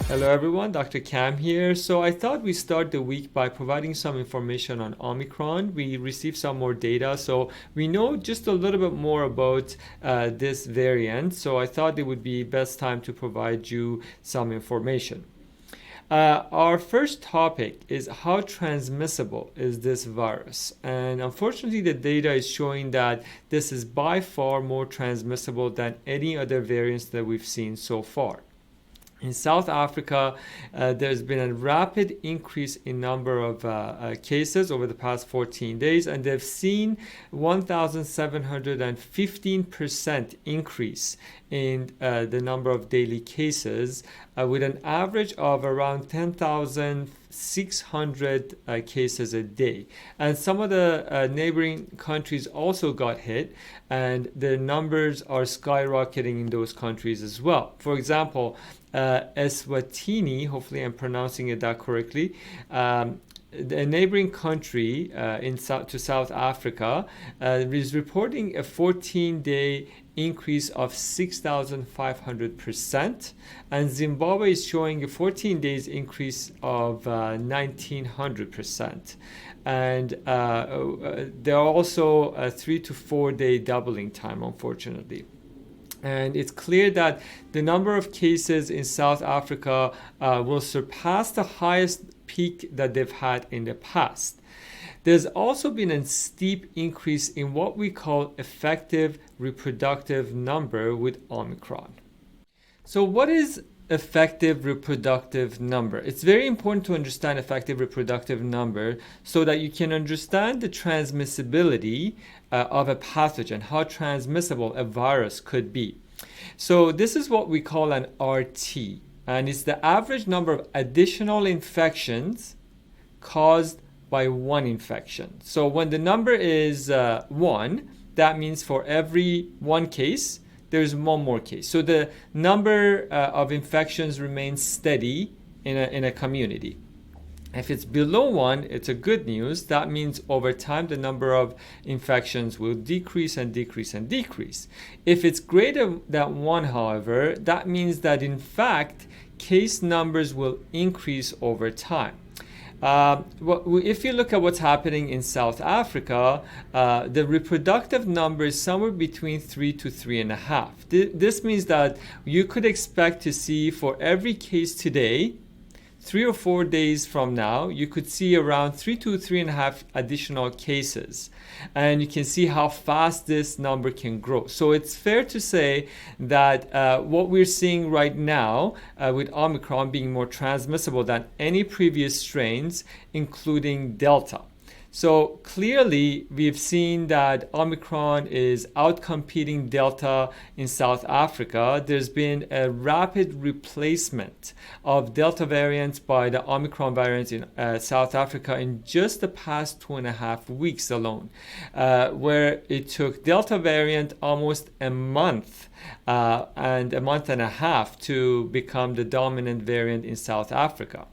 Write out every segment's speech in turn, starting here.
Hello everyone, Dr. Cam here. So I thought we start the week by providing some information on Omicron. We received some more data, so we know just a little bit more about this variant. So I thought it would be best time to provide you some information. Our first topic is how transmissible is this virus? And unfortunately, the data is showing that this is by far more transmissible than any other variants that we've seen so far. In South Africa, there's been a rapid increase in number of cases over the past 14 days, and they've seen 1,715% increase in the number of daily cases, with an average of around 10,600 cases a day. And some of the neighboring countries also got hit, and the numbers are skyrocketing in those countries as well. For example, Eswatini, hopefully I'm pronouncing it that correctly, the neighboring country to South Africa is reporting a 14-day increase of 6,500%, and Zimbabwe is showing a 14 days increase of 1,900%. And there are also a 3 to 4 day doubling time, unfortunately. And it's clear that the number of cases in South Africa will surpass the highest peak that they've had in the past. There's also been a steep increase in what we call effective reproductive number with Omicron. So what is effective reproductive number? It's very important to understand effective reproductive number so that you can understand the transmissibility of a pathogen, how transmissible a virus could be. So this is what we call an RT, and it's the average number of additional infections caused by one infection. So when the number is 1, that means for every one case, there's one more case. So the number of infections remains steady in a community. If it's below 1, it's a good news. That means over time, the number of infections will decrease and decrease and decrease. If it's greater than 1, however, that means that in fact, case numbers will increase over time. If you look at what's happening in South Africa, the reproductive number is somewhere between 3 to 3.5. This means that you could expect to see for every case today, 3 or 4 days from now, you could see around 3 to 3.5 additional cases. And you can see how fast this number can grow. So it's fair to say that what we're seeing right now with Omicron being more transmissible than any previous strains, including Delta. So clearly, we've seen that Omicron is outcompeting Delta in South Africa. There's been a rapid replacement of Delta variants by the Omicron variant in South Africa in just the past 2.5 weeks alone, where it took Delta variant almost a month and a month and a half to become the dominant variant in South Africa.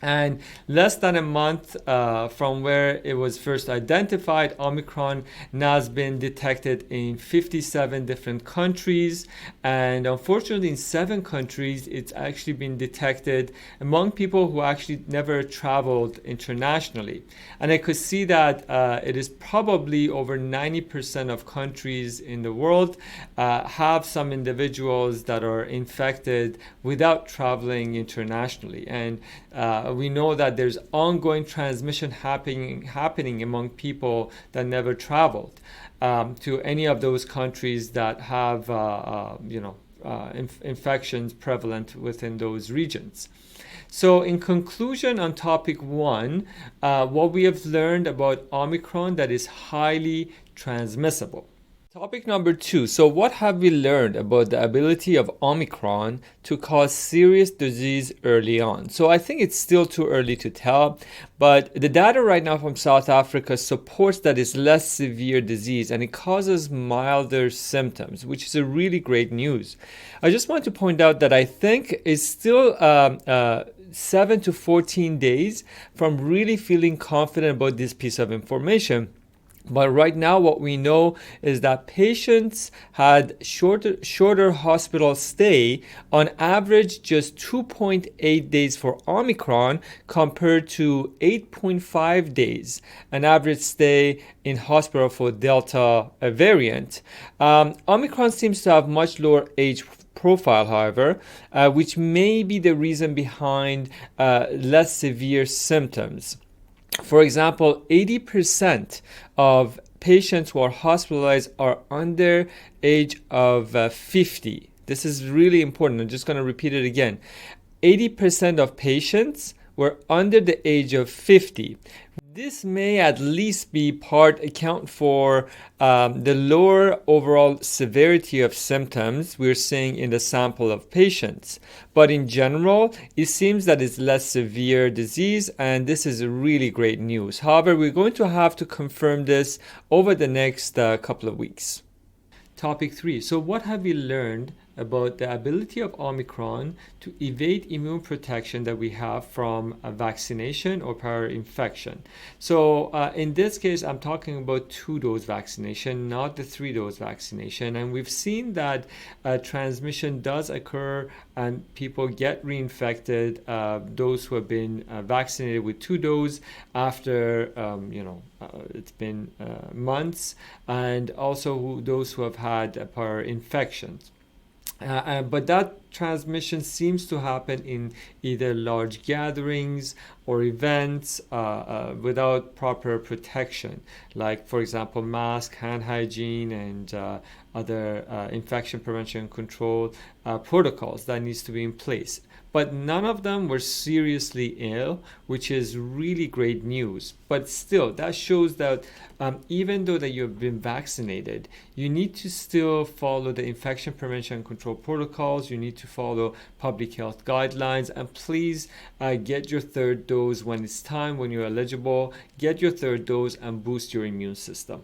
And less than a month from where it was first identified, Omicron now has been detected in 57 different countries. And unfortunately, in 7 countries, it's actually been detected among people who actually never traveled internationally. And I could see that it is probably over 90% of countries in the world have some individuals that are infected without traveling internationally. And we know that there's ongoing transmission happening among people that never traveled to any of those countries that have infections prevalent within those regions. So in conclusion on topic 1, what we have learned about Omicron that is highly transmissible. Topic number 2. So what have we learned about the ability of Omicron to cause serious disease early on? So I think it's still too early to tell, but the data right now from South Africa supports that it's less severe disease and it causes milder symptoms, which is a really great news. I just want to point out that I think it's still 7 to 14 days from really feeling confident about this piece of information. But right now, what we know is that patients had shorter hospital stay, on average just 2.8 days for Omicron compared to 8.5 days, an average stay in hospital for Delta variant. Omicron seems to have much lower age profile, however, which may be the reason behind less severe symptoms. For example, 80% of patients who are hospitalized are under age of 50. This is really important. I'm just going to repeat it again. 80% of patients were under the age of 50. This may at least be part account for the lower overall severity of symptoms we're seeing in the sample of patients. But in general, it seems that it's less severe disease, and this is really great news. However, we're going to have to confirm this over the next couple of weeks. Topic 3. So what have we learned about the ability of Omicron to evade immune protection that we have from a vaccination or prior infection? So in this case, I'm talking about 2-dose vaccination, not the 3-dose vaccination. And we've seen that transmission does occur and people get reinfected, those who have been vaccinated with 2 doses after, it's been months, and also those who have had prior infections. But that transmission seems to happen in either large gatherings or events without proper protection, like, for example, mask, hand hygiene, and other infection prevention and control protocols that needs to be in place. But none of them were seriously ill, which is really great news. But still, that shows that even though that you've been vaccinated, you need to still follow the infection prevention and control protocols. You need to follow public health guidelines, and please get your 3rd dose when it's time, when you're eligible. Get your 3rd dose and boost your immune system.